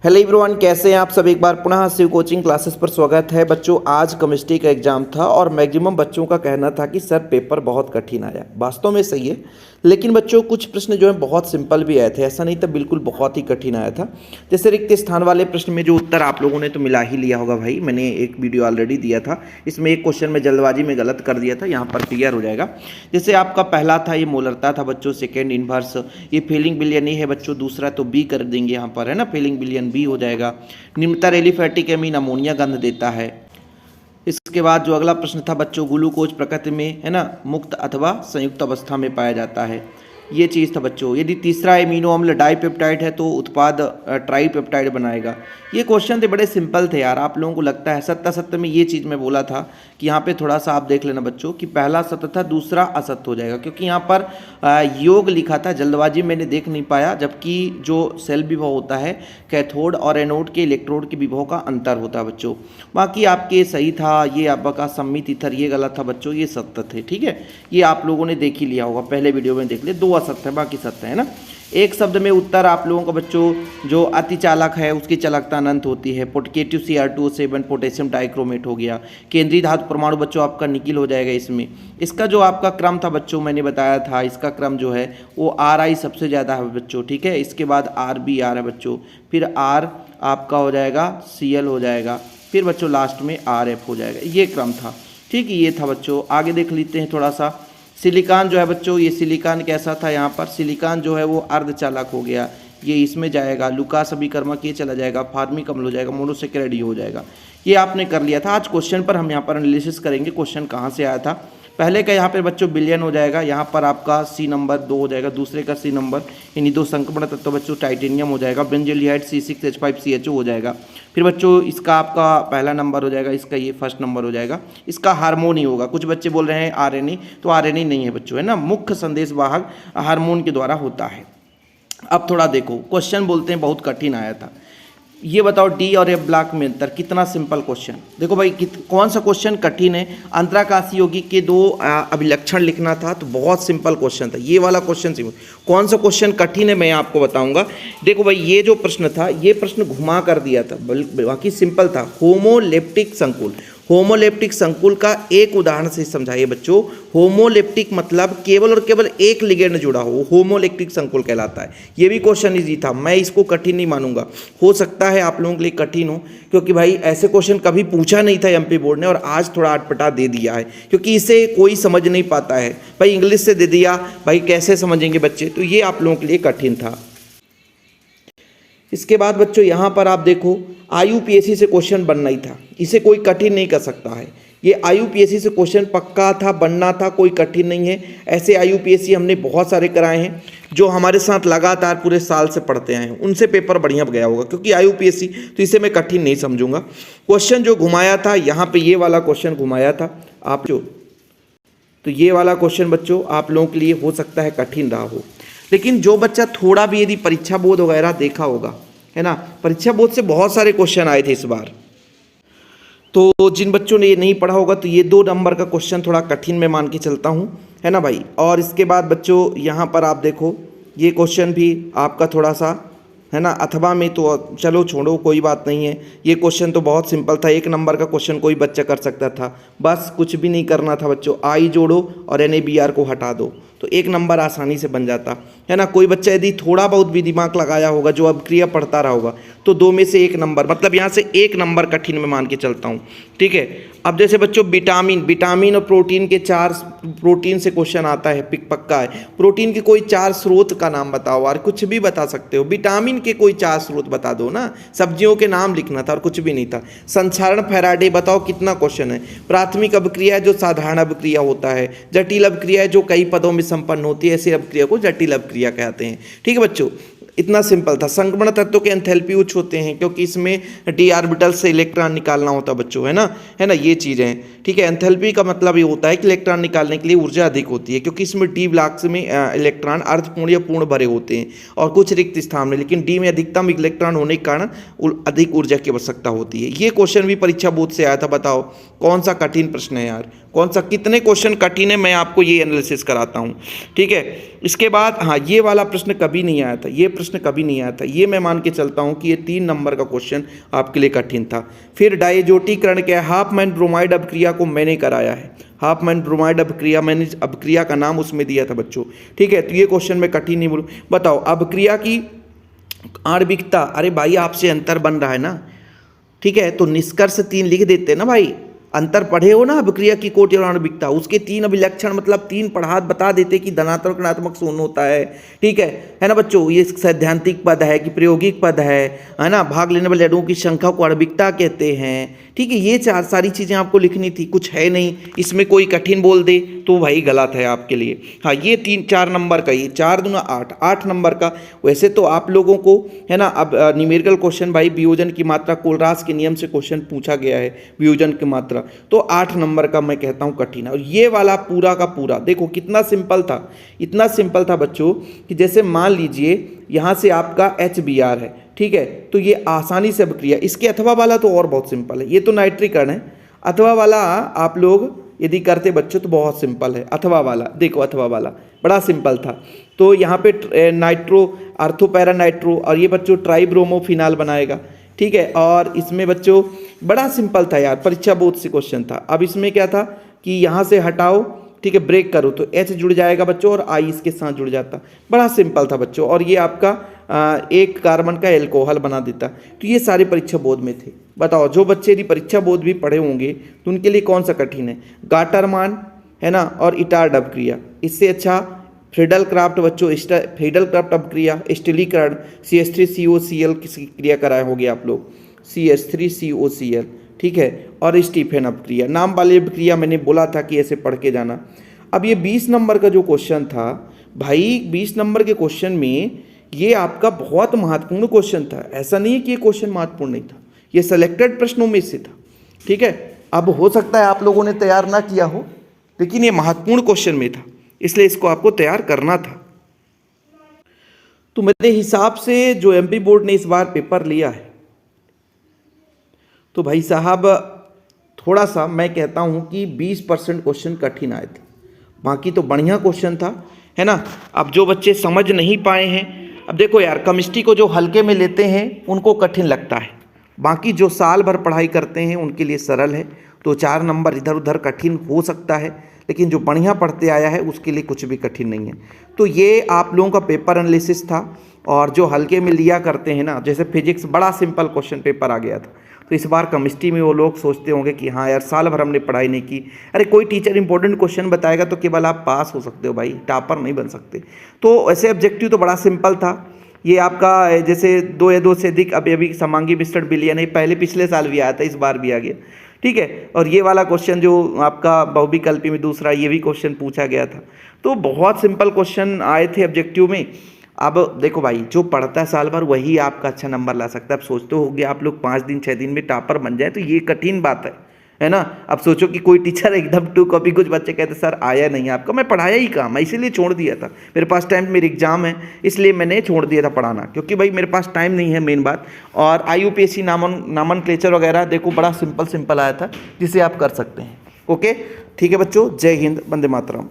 Hello everyone, कैसे हैं आप सब। एक बार पुनः शिव कोचिंग क्लासेस पर स्वागत है। बच्चों, आज केमिस्ट्री का एग्जाम था और मैक्सिमम बच्चों का कहना था कि सर पेपर बहुत कठिन आया। वास्तव में सही है, लेकिन बच्चों कुछ प्रश्न जो है बहुत सिंपल भी आए थे, ऐसा नहीं था बिल्कुल बहुत ही कठिन आया था। जैसे रिक्त स्थान वाले प्रश्न में जो उत्तर आप लोगों ने तो मिला ही लिया होगा भाई, मैंने एक वीडियो ऑलरेडी दिया था। इसमें एक क्वेश्चन में जल्दबाजी में गलत कर दिया था, यहाँ पर क्लियर हो जाएगा। जैसे आपका पहला था ये मोलरता था बच्चों, सेकेंड इनवर्स, ये फीलिंग बिलियन ही है बच्चों, दूसरा तो बी कर देंगे यहाँ पर, है ना, फीलिंग बिलियन बी हो जाएगा। निम्नतर एलिफैटिक एमीन अमोनिया गंध देता है। इसके बाद जो अगला प्रश्न था बच्चों, ग्लूकोज प्रकृति में, है ना, मुक्त अथवा संयुक्त अवस्था में पाया जाता है। ये चीज़ था बच्चों। यदि तीसरा एमिनो अम्ल डाइपेप्टाइड है तो उत्पाद ट्राइपेप्टाइड बनाएगा। ये क्वेश्चन थे, बड़े सिंपल थे यार। आप लोगों को लगता है सत्य में ये चीज़ मैं बोला था कि यहाँ पे थोड़ा सा आप देख लेना बच्चों कि पहला सत्य था, दूसरा असत्य हो जाएगा, क्योंकि यहाँ पर योग लिखा था, जल्दबाजी मैंने देख नहीं पाया। जबकि जो सेल विभव होता है, कैथोड और एनोड के इलेक्ट्रोड के विभव का अंतर होता है बच्चों। बाकी आपके सही था, ये आपका सम्मित ईथर ये गलत था बच्चों, ये सत्य थे। ठीक है, ये आप लोगों ने देख ही लिया होगा, पहले वीडियो में देख लिया। दो असत्य है, बाकी सत्य है ना। एक शब्द में उत्तर आप लोगों का बच्चों, जो अति चालक है उसकी चालकता अनंत होती है। K2Cr2O7 पोटेशियम डाइक्रोमेट हो गया। केंद्रीय धातु परमाणु बच्चों आपका निकिल हो जाएगा इसमें। इसका जो आपका क्रम था बच्चों, मैंने बताया था, इसका क्रम जो है वो Ri सबसे ज़्यादा है बच्चों। ठीक है, इसके बाद RBr है बच्चों, फिर R आपका हो जाएगा Cl हो जाएगा, फिर बच्चों लास्ट में RF हो जाएगा। ये क्रम था। ठीक है, ये था बच्चों। आगे देख लेते हैं थोड़ा सा। सिलिकॉन जो है बच्चों, ये सिलिकॉन कैसा था, यहाँ पर सिलिकॉन जो है वो अर्धचालक हो गया, ये इसमें जाएगा। लुकास अभिकर्मक ये चला जाएगा, फार्मिक अम्ल हो जाएगा, मोनोसेकेराइड हो जाएगा। ये आपने कर लिया था। आज क्वेश्चन पर हम यहाँ पर एनालिसिस करेंगे, क्वेश्चन कहाँ से आया था। पहले का यहाँ पे बच्चों बिलियन हो जाएगा, यहाँ पर आपका C नंबर 2 हो जाएगा, दूसरे का C नंबर, यानी दो संक्रमण तत्व बच्चों टाइटेनियम हो जाएगा, बेंजोलिहाइड C6H5CHO हो जाएगा। फिर बच्चों इसका आपका पहला नंबर हो जाएगा, इसका ये फर्स्ट नंबर हो जाएगा। इसका हार्मोन ही होगा। कुछ बच्चे बोल रहे हैं RNA, तो RNA नहीं है बच्चों, है ना, मुख्य संदेश वाहक हार्मोन के द्वारा होता है। अब थोड़ा देखो, क्वेश्चन बोलते हैं बहुत कठिन आया था। ये बताओ D और F ब्लॉक में अंतर। कितना सिंपल क्वेश्चन। देखो भाई कौन सा क्वेश्चन कठिन है। अंतराकाशी यौगिक के दो अभिलक्षण लिखना था, तो बहुत सिंपल क्वेश्चन था ये वाला क्वेश्चन। कौन सा क्वेश्चन कठिन है मैं आपको बताऊंगा। देखो भाई, ये जो प्रश्न था, ये प्रश्न घुमा कर दिया था, बाकी सिंपल था। होमोलेप्टिक संकुल, होमोलेप्टिक संकुल का एक उदाहरण से समझाइए बच्चों। होमोलेप्टिक मतलब केवल और केवल एक लिगेंड जुड़ा हो, होमोलेप्टिक संकुल कहलाता है। ये भी क्वेश्चन इजी था, मैं इसको कठिन नहीं मानूंगा। हो सकता है आप लोगों के लिए कठिन हो, क्योंकि भाई ऐसे क्वेश्चन कभी पूछा नहीं था MP बोर्ड ने, और आज थोड़ा अटपटा दे दिया है, क्योंकि इसे कोई समझ नहीं पाता है भाई। इंग्लिश से दे दिया भाई, कैसे समझेंगे बच्चे, तो ये आप लोगों के लिए कठिन था। इसके बाद बच्चों यहाँ पर आप देखो, IUPAC से क्वेश्चन बनना ही था, इसे कोई कठिन नहीं कर सकता है। ये IUPAC से क्वेश्चन पक्का था, बनना था, कोई कठिन नहीं है। ऐसे IUPAC हमने बहुत सारे कराए हैं, जो हमारे साथ लगातार पूरे साल से पढ़ते आए हैं, उनसे पेपर बढ़िया गया होगा। क्योंकि IUPAC तो इसे मैं कठिन नहीं समझूंगा। क्वेश्चन जो घुमाया था यहाँ पे, ये वाला क्वेश्चन घुमाया था आप जो, तो ये वाला क्वेश्चन बच्चों आप लोगों के लिए हो सकता है कठिन रहा हो। लेकिन जो बच्चा थोड़ा भी यदि परीक्षा बोध वगैरह देखा होगा, है ना, परीक्षा बोध से बहुत सारे क्वेश्चन आए थे इस बार, तो जिन बच्चों ने ये नहीं पढ़ा होगा, तो ये 2 नंबर का क्वेश्चन थोड़ा कठिन मैं मान के चलता हूँ, है ना भाई। और इसके बाद बच्चों यहाँ पर आप देखो, ये क्वेश्चन भी आपका थोड़ा सा, है ना, अथवा में, तो चलो छोड़ो, कोई बात नहीं है। ये क्वेश्चन तो बहुत सिंपल था, 1 नंबर का क्वेश्चन कोई बच्चा कर सकता था। बस कुछ भी नहीं करना था बच्चों, I जोड़ो और NaBr को हटा दो, तो 1 नंबर आसानी से बन जाता, है ना। कोई बच्चा यदि थोड़ा बहुत भी दिमाग लगाया होगा, जो अब क्रिया पढ़ता रहा होगा, तो 2 में से 1 नंबर, मतलब यहाँ से 1 नंबर कठिन में मान के चलता हूँ। ठीक है, अब जैसे बच्चों विटामिन और प्रोटीन के 4 प्रोटीन से क्वेश्चन आता है, पक्का है। प्रोटीन के कोई 4 स्रोत का नाम बताओ, और कुछ भी बता सकते हो। विटामिन के कोई 4 स्रोत बता दो ना, सब्जियों के नाम लिखना था और कुछ भी नहीं था। संक्षारण फैराडे बताओ, कितना क्वेश्चन है। प्राथमिक अभिक्रिया है जो साधारण अभिक्रिया होता है। जटिल अभिक्रिया है जो कई पदों में संपन्न होती है, ऐसी अभिक्रिया को जटिल अभिक्रिया कहते हैं। ठीक है बच्चों, इतना सिंपल था। संक्रमण तत्वों के एंथैल्पी उच्च होते हैं, क्योंकि इसमें d ऑर्बिटल से इलेक्ट्रॉन निकालना होता है बच्चों, है ना, ये चीज़ें हैं। ठीक है, एंथैल्पी का मतलब ये होता है कि इलेक्ट्रॉन निकालने के लिए ऊर्जा अधिक होती है, क्योंकि इसमें D ब्लॉक्स में इलेक्ट्रॉन अर्धपूर्ण या पूर्ण भरे होते हैं, और कुछ रिक्त स्थान में, लेकिन D में अधिकतम इलेक्ट्रॉन होने के कारण अधिक ऊर्जा की आवश्यकता होती है। ये क्वेश्चन भी परीक्षा बोर्ड से आया था। बताओ कौन सा कठिन प्रश्न है यार, कौन सा, कितने क्वेश्चन कठिन है, मैं आपको ये एनालिसिस कराता हूँ। ठीक है, इसके बाद हाँ, ये वाला प्रश्न कभी नहीं आया था। ये प्रश्न कभी नहीं आया था। ये मैं मान के चलता हूँ कि ये 3 नंबर का क्वेश्चन आपके लिए कठिन था। फिर डायजोटीकरण क्या है? हाफमैन ब्रोमाइड अपक्रिया को मैंने कराया है। हाफमैन ब्रोमाइड अपक्रिया, मैंने अपक्रिया का नाम उसमें दिया था बच्चों, ठीक है। तो ये क्वेश्चन मैं कठिन नहीं बोलूँ। बताओ अपक्रिया की आणविकता, अरे भाई आपसे अंतर बन रहा है ना, ठीक है, तो निष्कर्ष 3 लिख देते ना भाई। अंतर पढ़े हो ना अभिक्रिया की कोटि और आणविकता, उसके 3 अभिलक्षण मतलब 3 पढ़ात बता देते कि धनात्मक ऋणात्मक शून्य होता है, ठीक है ना बच्चों। ये सैद्धांतिक पद है कि प्रायोगिक पद है ना। भाग लेने वाले अणुओं की संख्या को आणविकता कहते हैं, ठीक है। ये सारी चीज़ें आपको लिखनी थी, कुछ है नहीं इसमें। कोई कठिन बोल दे तो भाई गलत है आपके लिए। हाँ, ये 4 नंबर का, ये 4 दूना 8 नंबर का। वैसे तो आप लोगों को है ना, अब न्यूमेरिकल क्वेश्चन भाई वियोजन की मात्रा, कोलरास के नियम से क्वेश्चन पूछा गया है वियोजन की मात्रा, तो 8 नंबर का मैं कहता हूँ कठिन है। और ये वाला पूरा का पूरा देखो कितना सिंपल था, इतना सिंपल था बच्चों कि जैसे मान लीजिए यहाँ से आपका HBr है, ठीक है, तो ये आसानी से अभिक्रिया, इसके अथवा वाला तो और बहुत सिंपल है। ये तो नाइट्रीकरण है, अथवा वाला आप लोग यदि करते बच्चों तो बहुत सिंपल है। अथवा वाला देखो, अथवा वाला बड़ा सिंपल था। तो यहाँ पे नाइट्रो आर्थो पैरा नाइट्रो, और ये बच्चों ट्राइब्रोमोफिनाल बनाएगा, ठीक है। और इसमें बच्चों बड़ा सिंपल था यार, परीक्षा बोर्ड से क्वेश्चन था। अब इसमें क्या था कि यहाँ से हटाओ, ठीक है, ब्रेक करो तो H जुड़ जाएगा बच्चों और I इसके साथ जुड़ जाता। बड़ा सिंपल था बच्चों। और ये आपका एक कार्बन का एल्कोहल बना देता। तो ये सारे परीक्षा बोर्ड में थे। बताओ जो बच्चे यदि परीक्षा बोर्ड भी पढ़े होंगे तो उनके लिए कौन सा कठिन है? गाटरमान है ना, और इटार्ड अपक्रिया। इससे अच्छा फ्रीडल क्राफ्ट बच्चों, फ्रीडल क्राफ्ट अपक्रिया, स्टीलीकरण, CH3COCl की क्रिया कराए होंगे आप लोग, CH3COCl, ठीक है। और स्टीफन अपक्रिया, नाम वाली अपक्रिया मैंने बोला था कि ऐसे पढ़ के जाना। अब ये 20 नंबर का जो क्वेश्चन था भाई, 20 नंबर के क्वेश्चन में ये आपका बहुत महत्वपूर्ण क्वेश्चन था। ऐसा नहीं है कि ये क्वेश्चन महत्वपूर्ण नहीं था, ये सेलेक्टेड प्रश्नों में से था, ठीक है। अब हो सकता है आप लोगों ने तैयार ना किया हो, लेकिन ये महत्वपूर्ण क्वेश्चन में था, इसलिए इसको आपको तैयार करना था। तो मेरे हिसाब से जो MP बोर्ड ने इस बार पेपर लिया है, तो भाई साहब थोड़ा सा मैं कहता हूँ कि 20% क्वेश्चन कठिन आए थे, बाकी तो बढ़िया क्वेश्चन था, है ना। अब जो बच्चे समझ नहीं पाए हैं, अब देखो यार केमिस्ट्री को जो हल्के में लेते हैं उनको कठिन लगता है, बाकी जो साल भर पढ़ाई करते हैं उनके लिए सरल है। तो 4 नंबर इधर उधर कठिन हो सकता है, लेकिन जो बढ़िया पढ़ते आया है उसके लिए कुछ भी कठिन नहीं है। तो ये आप लोगों का पेपर एनालिसिस था। और जो हल्के में लिया करते हैं ना, जैसे फिजिक्स बड़ा सिंपल क्वेश्चन पेपर आ गया था, तो इस बार केमिस्ट्री में वो लोग सोचते होंगे कि हाँ यार साल भर हमने पढ़ाई नहीं की। अरे कोई टीचर इंपॉर्टेंट क्वेश्चन बताएगा तो केवल आप पास हो सकते हो भाई, टॉपर नहीं बन सकते। तो ऐसे ऑब्जेक्टिव तो बड़ा सिंपल था। ये आपका जैसे 2 या 2 से अधिक अभी समांगी विस्तृत विलयन है, पहले पिछले साल भी आया था, इस बार भी आ गया, ठीक है। और ये वाला क्वेश्चन जो आपका बहुविकल्पी में दूसरा, ये भी क्वेश्चन पूछा गया था। तो बहुत सिंपल क्वेश्चन आए थे ऑब्जेक्टिव में। अब देखो भाई जो पढ़ता है साल भर वही आपका अच्छा नंबर ला सकता है। अब सोचते होगे आप लोग 5 दिन 6 दिन में टॉपर बन जाए, तो ये कठिन बात है ना। अब सोचो कि कोई टीचर एकदम 2 कॉपी, कुछ बच्चे कहते सर आया नहीं आपका, मैं पढ़ाया ही कहाँ, मैं इसीलिए छोड़ दिया था। मेरे पास टाइम, मेरी एग्जाम है इसलिए मैंने छोड़ दिया था पढ़ाना, क्योंकि भाई मेरे पास टाइम नहीं है मेन बात। और IUPAC नामनक्लेचर वगैरह देखो बड़ा सिंपल आया था, जिसे आप कर सकते हैं। ओके ठीक है बच्चों, जय हिंद, वंदे मातरम।